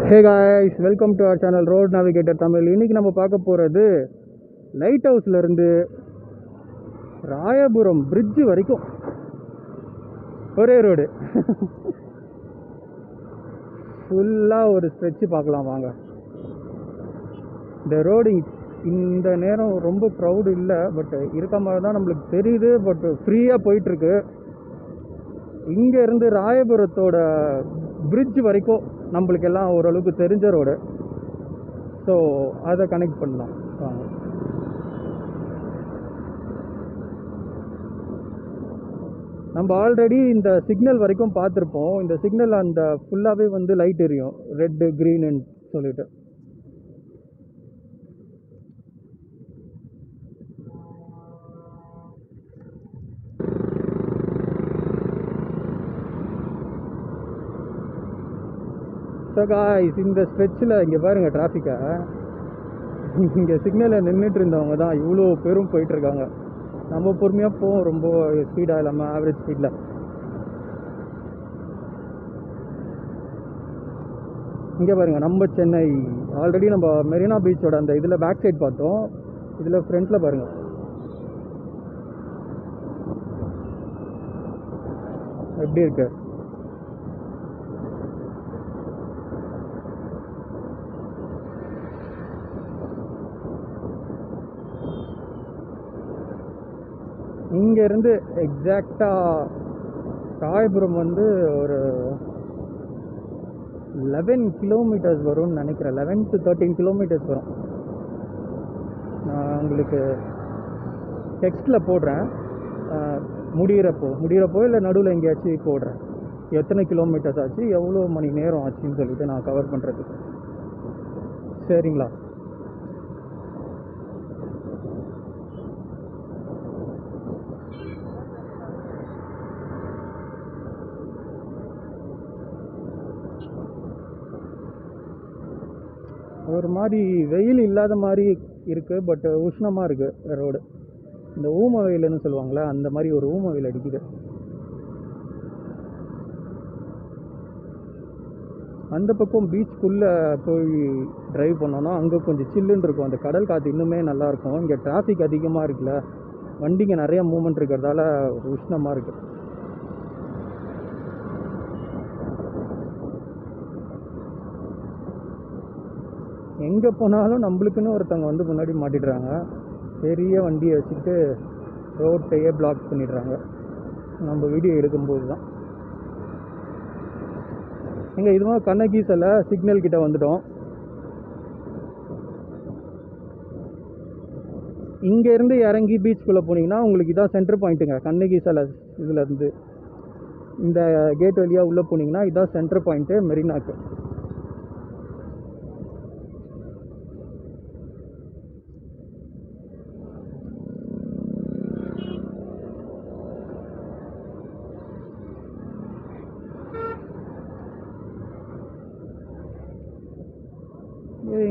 Hey guys, welcome to our channel road navigator Tamil. இன்றைக்கி நம்ம பார்க்க போகிறது லைட் ஹவுஸ்லேருந்து ராயபுரம் பிரிட்ஜு வரைக்கும் ஒரே ரோடு. ஃபுல்லாக ஒரு ஸ்ட்ரெச்சு பார்க்கலாம் வாங்க. இந்த ரோடு இந்த நேரம் ரொம்ப க்ரௌடு இல்லை, பட் இருக்க மாதிரி தான் நம்மளுக்கு தெரியுது. பட் ஃப்ரீயாக போயிட்டுருக்கு. இங்கேருந்து ராயபுரத்தோட பிரிட்ஜ் வரைக்கும் நம்மளுக்கு எல்லாம் ஓரளவுக்கு தெரிஞ்ச ரோடு. ஸோ அதை கனெக்ட் பண்ணலாம் வாங்க. நம்ம ஆல்ரெடி இந்த சிக்னல் வரைக்கும் பார்த்துருப்போம். இந்த சிக்னல் அந்த ஃபுல்லாகவே வந்து லைட் எரியும், ரெட்டு க்ரீனுன்னு சொல்லிட்டு. ஸோ காய்ஸ், இந்த ஸ்ட்ரெச்சில் இங்கே பாருங்கள் டிராஃபிக்கை. இங்கே சிக்னலில் நின்றுட்டு இருந்தவங்க தான் இவ்வளோ பேரும் போயிட்டுருக்காங்க. நம்ம பொறுமையாக போவோம், ரொம்ப ஸ்பீடாக இல்லாமல் ஆவரேஜ் ஸ்பீடில். இங்கே பாருங்கள், நம்ம சென்னை ஆல்ரெடி நம்ம மெரினா பீச்சோட அந்த இதில் பேக் சைட் பார்த்தோம். இதில் ஃப்ரண்ட்டில் பாருங்கள் எப்படி இருக்கு. இங்கேருந்து எக்ஸாக்டாக ராயபுரம் வந்து ஒரு 11 கிலோமீட்டர்ஸ் வரும்னு நினைக்கிறேன். 11 to 13 கிலோமீட்டர்ஸ் வரும். நான் உங்களுக்கு டெக்ஸ்ட்டில் போடுறேன், முடிகிறப்போ இல்லை நடுவில் எங்கேயாச்சும் போடுறேன் எத்தனை கிலோமீட்டர்ஸ் ஆச்சு, எவ்வளோ மணி நேரம் ஆச்சுன்னு சொல்லிட்டு நான் கவர் பண்ணுறதுக்கு. சரிங்களா? ஒரு மாதிரி வெயில் இல்லாத மாதிரி இருக்குது, பட் உஷ்ணமாக இருக்குது ரோடு. இந்த ஊம வெயில்னு சொல்லுவாங்களே, அந்த மாதிரி ஒரு ஊம வெயில் அடிக்குது. அந்த பக்கம் பீச்சுக்குள்ளே போய் ட்ரைவ் பண்ணோன்னா அங்கே கொஞ்சம் சில்லுன்னு இருக்கும், அந்த கடல் காற்று இன்னுமே நல்லாயிருக்கும். இங்கே டிராஃபிக் அதிகமாக இருக்குல்ல, வண்டிங்க நிறையா மூவ்மெண்ட் இருக்கிறதால உஷ்ணமாக இருக்குது. எங்கே போனாலும் நம்மளுக்குன்னு ஒருத்தவங்க வந்து முன்னாடி மாட்டிடுறாங்க. பெரிய வண்டியை வச்சுக்கிட்டு ரோட்டையே பிளாக் பண்ணிடுறாங்க நம்ம வீடியோ எடுக்கும்போது தான். எங்கே இதுவும் கண்ணகி சில சிக்னல் கிட்ட வந்துட்டோம். இங்கேருந்து இறங்கி பீச்சுக்குள்ளே போனீங்கன்னா உங்களுக்கு இதான் சென்டர் பாயிண்ட்டுங்க. கண்ணகி சில இதுலேருந்து இந்த கேட் வழியாக உள்ளே போனீங்கன்னா இதான் சென்டர் பாயிண்ட்டு மெரினாக்கு.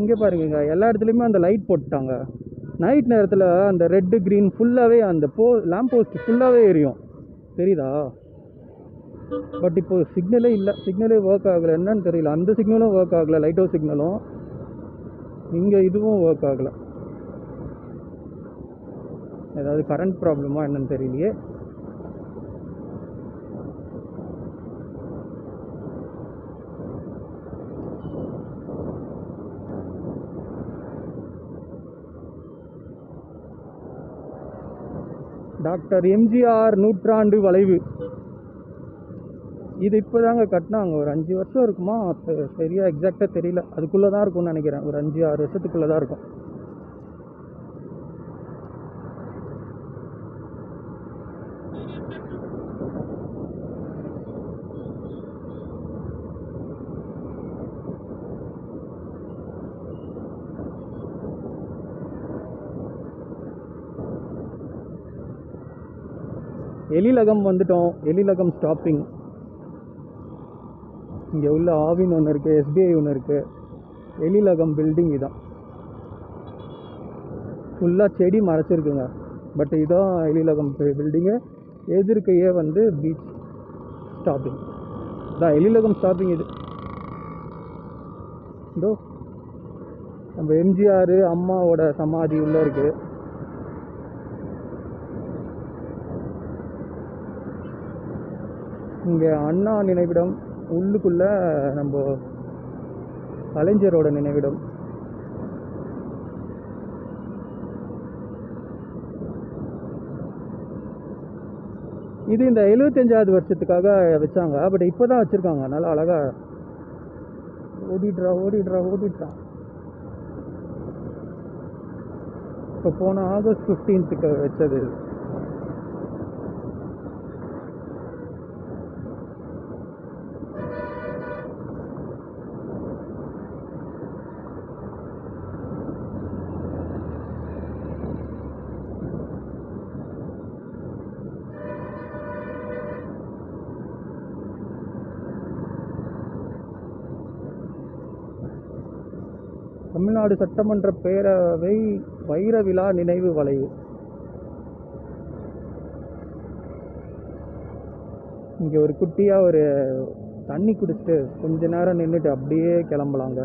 இங்கே பாருங்க, எல்லா இடத்துலையுமே அந்த லைட் போட்டுட்டாங்க. நைட் நேரத்தில் அந்த ரெட்டு க்ரீன் ஃபுல்லாகவே அந்த லேம்ப் போஸ்ட் ஃபுல்லாகவே எரியும், தெரியுதா? பட் இப்போது சிக்னலே இல்லை, சிக்னலே ஒர்க் ஆகலை. என்னன்னு தெரியல, அந்த சிக்னலும் ஒர்க் ஆகலை, லைட் ஹவுஸ் சிக்னலும். இங்கே இதுவும் ஒர்க் ஆகலை. ஏதாவது கரண்ட் ப்ராப்ளமா என்னன்னு தெரியலையே. டாக்டர் எம்ஜிஆர் நூற்றாண்டு வளைவு இது இப்போ தாங்க கட்டினாங்க. ஒரு 5 வருஷம் இருக்குமா, சரியாக எக்ஸாக்டாக தெரியல. அதுக்குள்ளே தான் இருக்கும்னு நினைக்கிறேன், ஒரு 5-6 வருஷத்துக்குள்ளே தான் இருக்கும். எழிலகம் வந்துட்டோம். எழிலகம் ஸ்டாப்பிங். இங்கே உள்ள ஆவின் ஒன்று இருக்குது, எஸ்பிஐ ஒன்று இருக்குது. எழிலகம் பில்டிங் இதான். ஃபுல்லாக செடி மறைச்சிருக்குங்க. பட் இதான் எழிலகம் பில்டிங்கு. எதிர்க்கையே வந்து பீச் ஸ்டாப்பிங் தான், எழிலகம் ஸ்டாப்பிங் இது. இதோ நம்ம எம்ஜிஆர் அம்மாவோட சமாதி உள்ள இருக்கு. இங்கே அண்ணா நினைவிடம், உள்ளுக்குள்ள நம்ம கலைஞரோட நினைவிடம். இது இந்த 75வது வருஷத்துக்காக வச்சாங்க. பட் இப்போ தான் வச்சுருக்காங்க. நல்லா அழகாக ஓடிடுறா. இப்போ போன ஆகஸ்ட் 15க்கு வச்சது. தமிழ்நாடு சட்டமன்ற பேரவை வைர விழா நினைவு வளைவு. இங்கே ஒரு குட்டியாக ஒரு தண்ணி குடிச்சிட்டு கொஞ்ச நேரம் நின்றுட்டு அப்படியே கிளம்பலாங்க.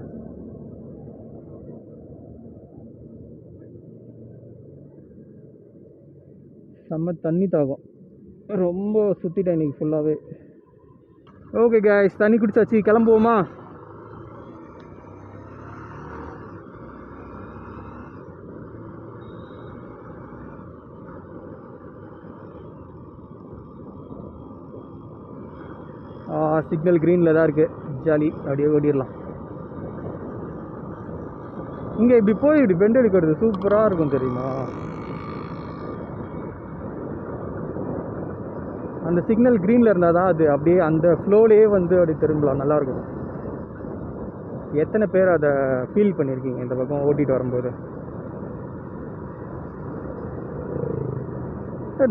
செம்ம தண்ணி தாகம். ரொம்ப சுற்றிட்டேன் இன்னைக்கு ஃபுல்லாகவே. ஓகே கைஸ், தண்ணி குடிச்சாச்சு, கிளம்புவோமா? சிக்னல் க்ரீனில் தான் இருக்குது. ஜாலி, அப்படியே ஓடிடலாம். இங்கே இப்படி போய் இப்படி பெண்ட் எடுக்கிறது சூப்பராக இருக்கும் தெரியுமா? அந்த சிக்னல் க்ரீனில் இருந்தால் தான் அது அப்படியே அந்த ஃப்ளோலேயே வந்து அப்படி திரும்பலாம். நல்லாயிருக்கும். எத்தனை பேர் அதை ஃபீல் பண்ணியிருக்கீங்க இந்த பக்கம் ஓட்டிகிட்டு வரும்போது?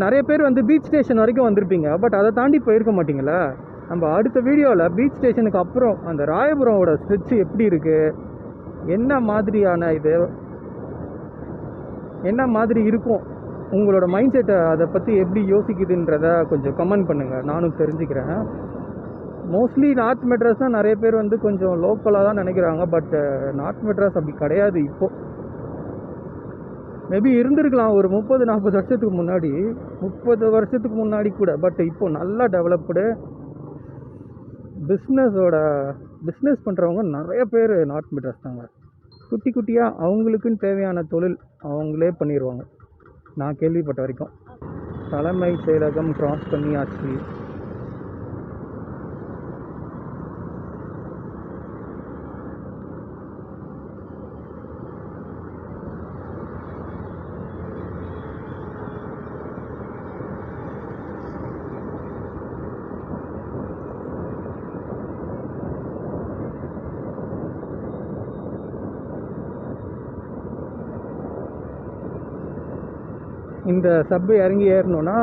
நிறைய பேர் வந்து பீச் ஸ்டேஷன் வரைக்கும் வந்திருப்பீங்க, பட் அதை தாண்டி போயிருக்க மாட்டிங்களா? நம்ம அடுத்த வீடியோவில் பீச் ஸ்டேஷனுக்கு அப்புறம் அந்த ராயபுரமோட ஸ்ட்ரெச் எப்படி இருக்குது, என்ன மாதிரியான இது, என்ன மாதிரி இருக்கும், உங்களோட மைண்ட் செட்டை அதை பற்றி எப்படி யோசிக்குதுன்றத கொஞ்சம் கமெண்ட் பண்ணுங்கள், நானும் தெரிஞ்சுக்கிறேன். மோஸ்ட்லி நார்த் மெட்ராஸ் தான் நிறைய பேர் வந்து கொஞ்சம் லோக்கலாக தான் நினைக்கிறாங்க. பட் நார்த் மெட்ராஸ் அப்படி கிடையாது. இப்போது மேபி இருந்திருக்கலாம் ஒரு 30-40 வருஷத்துக்கு முன்னாடி, 30 வருஷத்துக்கு முன்னாடி கூட. பட் இப்போது நல்லா டெவலப்டு. பிஸ்னஸ் பண்ணுறவங்க நிறைய பேர் நார்த் மெட்ராஸ் தாங்க. குட்டி குட்டியாக அவங்களுக்குன்னு தேவையான தொழில் அவங்களே பண்ணிடுவாங்க, நான் கேள்விப்பட்ட வரைக்கும். தலைமை செயலகம் கிராஸ் பண்ணியாச்சு. இந்த சப்பு இறங்கி ஏறணுன்னா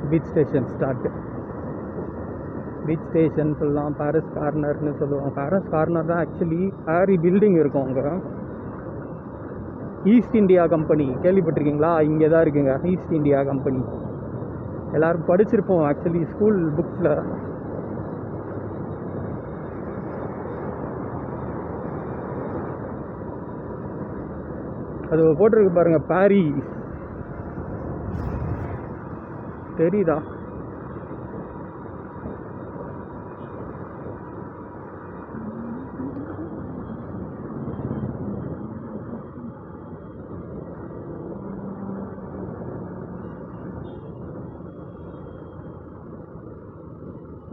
beach station start. Beach station சொல்லலாம், பாரிஸ் கார்னர்னு சொல்லுவாங்க. பாரிஸ் கார்னர் தான் ஆக்சுவலி ஹாரி பில்டிங் இருக்கும் அங்கே. ஈஸ்ட் இந்தியா கம்பெனி கேள்விப்பட்டிருக்கீங்களா? இங்கே தான் இருக்குங்க ஈஸ்ட் இந்தியா கம்பெனி. எல்லோரும் படிச்சிருப்போம் ஆக்சுவலி ஸ்கூல் புக்ஸில். அது போட்டிருக்கு பாருங்கள், பாரிஸ் தெரியுதா?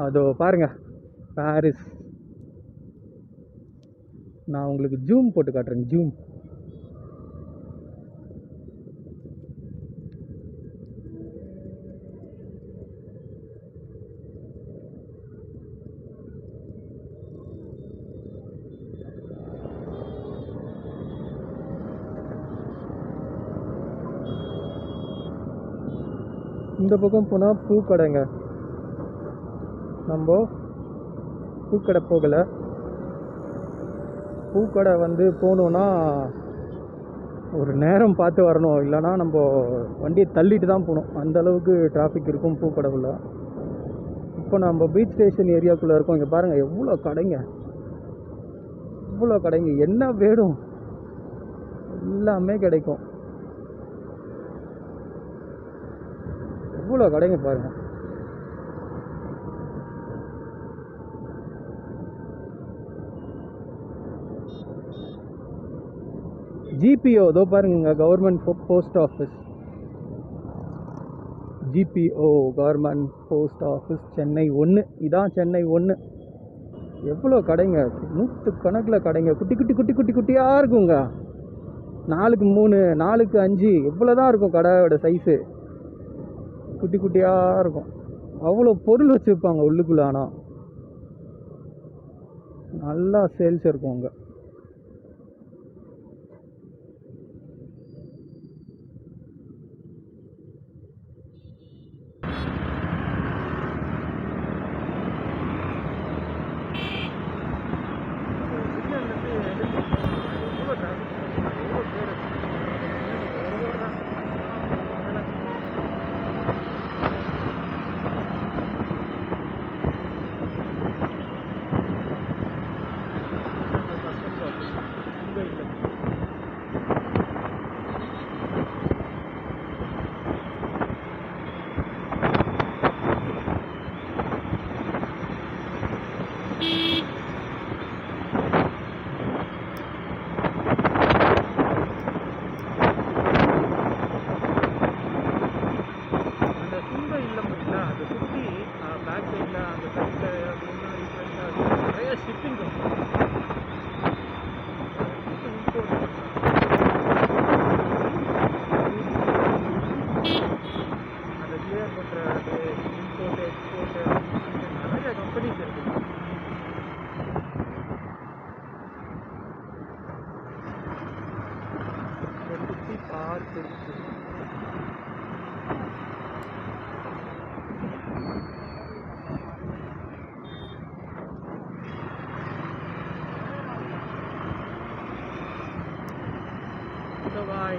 அதோ பாருங்க பாரிஸ். நான் உங்களுக்கு ஜூம் போட்டு காட்டுறேன். ஜூம். இந்த பக்கம் போனால் பூக்கடைங்க. நம்ம பூக்கடை போகலை. பூக்கடை வந்து போகணுன்னா ஒரு நேரம் பார்த்து வரணும், இல்லைனா நம்ம வண்டியை தள்ளிட்டு தான் போகணும். அந்தளவுக்கு டிராஃபிக் இருக்கும் பூக்கடைக்குள்ளே. இப்போ நம்ம பீச் ஸ்டேஷன் ஏரியாக்குள்ளே இருக்கோம். இங்கே பாருங்கள் எவ்வளோ கடைங்க. எவ்வளோ கடைங்க, என்ன வேணும் எல்லாமே கிடைக்கும். எவ்வளோ கடைங்க பாருங்க. ஜிபிஓ இதோ பாருங்க, government post office. GPO government post office Chennai 1. இதான் சென்னை 1. எவ்வளோ கடைங்க, 100 கணக்கில் கடைங்க. குட்டி குட்டி குட்டி குட்டி குட்டியாக இருக்குங்க. 4க்கு 3, 4க்கு 5 எவ்வளோ தான் இருக்கும் கடையோட சைஸு. குட்டி குட்டியாக இருக்கும். அவ்வளோ பொருள் வச்சுருப்பாங்க உள்ளுக்குள்ள. ஆனால் நல்லா சேல்ஸ் இருக்கும் அங்கே.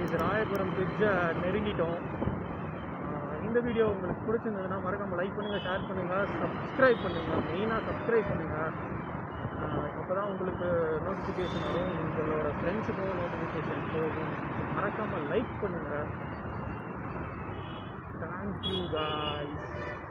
இது ராயபுரம் பிரிட்ஜை நெருங்கிட்டோம். இந்த வீடியோ உங்களுக்கு பிடிச்சிருந்ததுன்னா மறக்காமல் லைக் பண்ணுங்கள், ஷேர் பண்ணுங்கள், சப்ஸ்கிரைப் பண்ணுங்கள். மெயினாக சப்ஸ்கிரைப் பண்ணுங்கள். அப்போ தான் உங்களுக்கு நோட்டிஃபிகேஷன் வரும், உங்களோட ஃப்ரெண்ட்ஸுக்கும் நோட்டிஃபிகேஷன் போகும். மறக்காமல் லைக் பண்ணுங்கள். Thank you guys.